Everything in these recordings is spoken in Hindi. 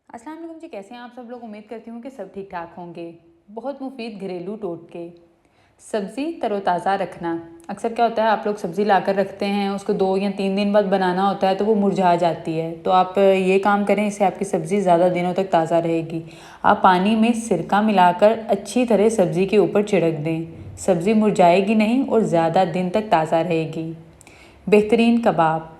अस्सलाम वालेकुम जी, कैसे हैं आप सब लोग। उम्मीद करती हूँ कि सब ठीक ठाक होंगे। बहुत मुफीद घरेलू टोटके। सब्ज़ी तरोताज़ा रखना। अक्सर क्या होता है, आप लोग सब्ज़ी लाकर रखते हैं, उसको 2 या 3 दिन बाद बनाना होता है तो वो मुरझा जाती है। तो आप ये काम करें, इससे आपकी सब्ज़ी ज़्यादा दिनों तक ताज़ा रहेगी। आप पानी में सिरका मिलाकर अच्छी तरह सब्ज़ी के ऊपर छिड़क दें। सब्ज़ी मुरझाएगी नहीं और ज़्यादा दिन तक ताज़ा रहेगी। बेहतरीन कबाब।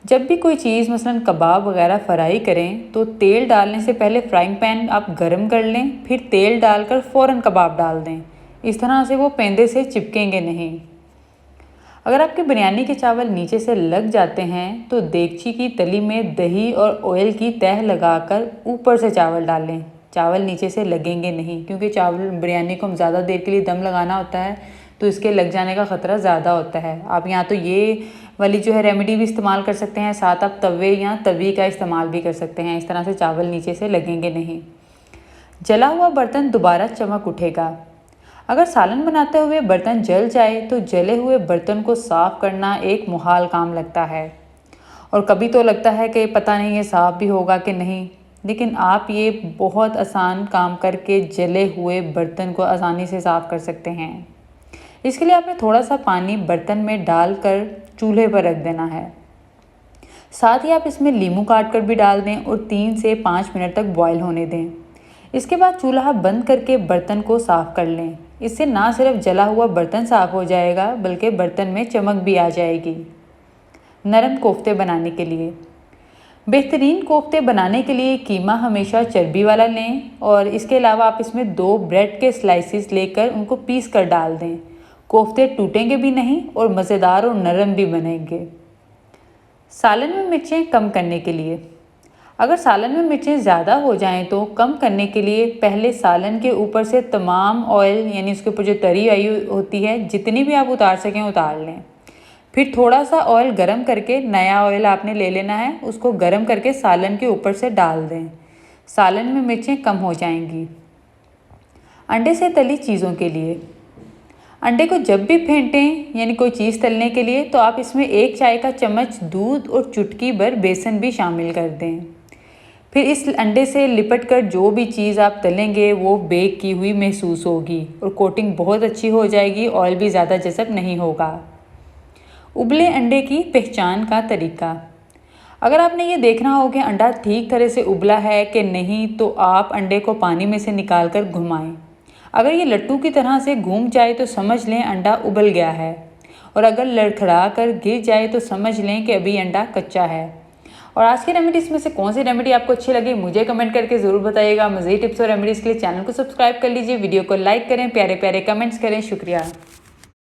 जब भी कोई चीज़ मसलन कबाब वगैरह फ्राई करें तो तेल डालने से पहले फ्राइंग पैन आप गरम कर लें, फिर तेल डालकर फ़ौरन कबाब डाल दें। इस तरह से वो पेंदे से चिपकेंगे नहीं। अगर आपके बिरयानी के चावल नीचे से लग जाते हैं तो देगची की तली में दही और ऑयल की तह लगाकर ऊपर से चावल डालें। चावल नीचे से लगेंगे नहीं, क्योंकि चावल बिरयानी को हम ज़्यादा देर के लिए दम लगाना होता है तो इसके लग जाने का ख़तरा ज़्यादा होता है। आप यहाँ तो ये वाली जो है रेमेडी भी इस्तेमाल कर सकते हैं, साथ आप तवे या तवी का इस्तेमाल भी कर सकते हैं। इस तरह से चावल नीचे से लगेंगे नहीं। जला हुआ बर्तन दोबारा चमक उठेगा। अगर सालन बनाते हुए बर्तन जल जाए तो जले हुए बर्तन को साफ़ करना एक मुहाल काम लगता है, और कभी तो लगता है कि पता नहीं ये साफ़ भी होगा कि नहीं। लेकिन आप ये बहुत आसान काम करके जले हुए बर्तन को आसानी से साफ़ कर सकते हैं। इसके लिए आपने थोड़ा सा पानी बर्तन में डालकर चूल्हे पर रख देना है। साथ ही आप इसमें नींबू काट कर भी डाल दें और 3 से 5 मिनट तक बॉयल होने दें। इसके बाद चूल्हा बंद करके बर्तन को साफ़ कर लें। इससे ना सिर्फ जला हुआ बर्तन साफ़ हो जाएगा बल्कि बर्तन में चमक भी आ जाएगी। नरम कोफ्ते बनाने के लिए। बेहतरीन कोफ्ते बनाने के लिए कीमा हमेशा चर्बी वाला लें, और इसके अलावा आप इसमें 2 ब्रेड के स्लाइसिस लेकर उनको पीस कर डाल दें। कोफ्ते टूटेंगे भी नहीं और मज़ेदार और नरम भी बनेंगे। सालन में मिर्चें कम करने के लिए। अगर सालन में मिर्चें ज़्यादा हो जाएं तो कम करने के लिए पहले सालन के ऊपर से तमाम ऑयल, यानी उसके ऊपर जो तरी आई होती है, जितनी भी आप उतार सकें उतार लें। फिर थोड़ा सा ऑयल गरम करके, नया ऑयल आपने ले लेना है, उसको गरम करके सालन के ऊपर से डाल दें। सालन में मिर्चें कम हो जाएंगी। अंडे से तली चीज़ों के लिए। अंडे को जब भी फेंटें, यानी कोई चीज़ तलने के लिए, तो आप इसमें 1 चाय का चम्मच दूध और चुटकी भर बेसन भी शामिल कर दें। फिर इस अंडे से लिपट कर जो भी चीज़ आप तलेंगे वो बेक की हुई महसूस होगी और कोटिंग बहुत अच्छी हो जाएगी, ऑयल भी ज़्यादा जज़ब नहीं होगा। उबले अंडे की पहचान का तरीका। अगर आपने ये देखना हो कि अंडा ठीक तरह से उबला है कि नहीं, तो आप अंडे को पानी में से निकाल कर घुमाएं। अगर ये लट्टू की तरह से घूम जाए तो समझ लें अंडा उबल गया है, और अगर लड़खड़ा कर गिर जाए तो समझ लें कि अभी अंडा कच्चा है। और आज की रेमेडीज़ में से कौन सी रेमेडी आपको अच्छी लगी मुझे कमेंट करके ज़रूर बताइएगा। मज़ीद टिप्स और रेमेडीज़ के लिए चैनल को सब्सक्राइब कर लीजिए, वीडियो को लाइक करें, प्यारे प्यारे कमेंट्स करें। शुक्रिया।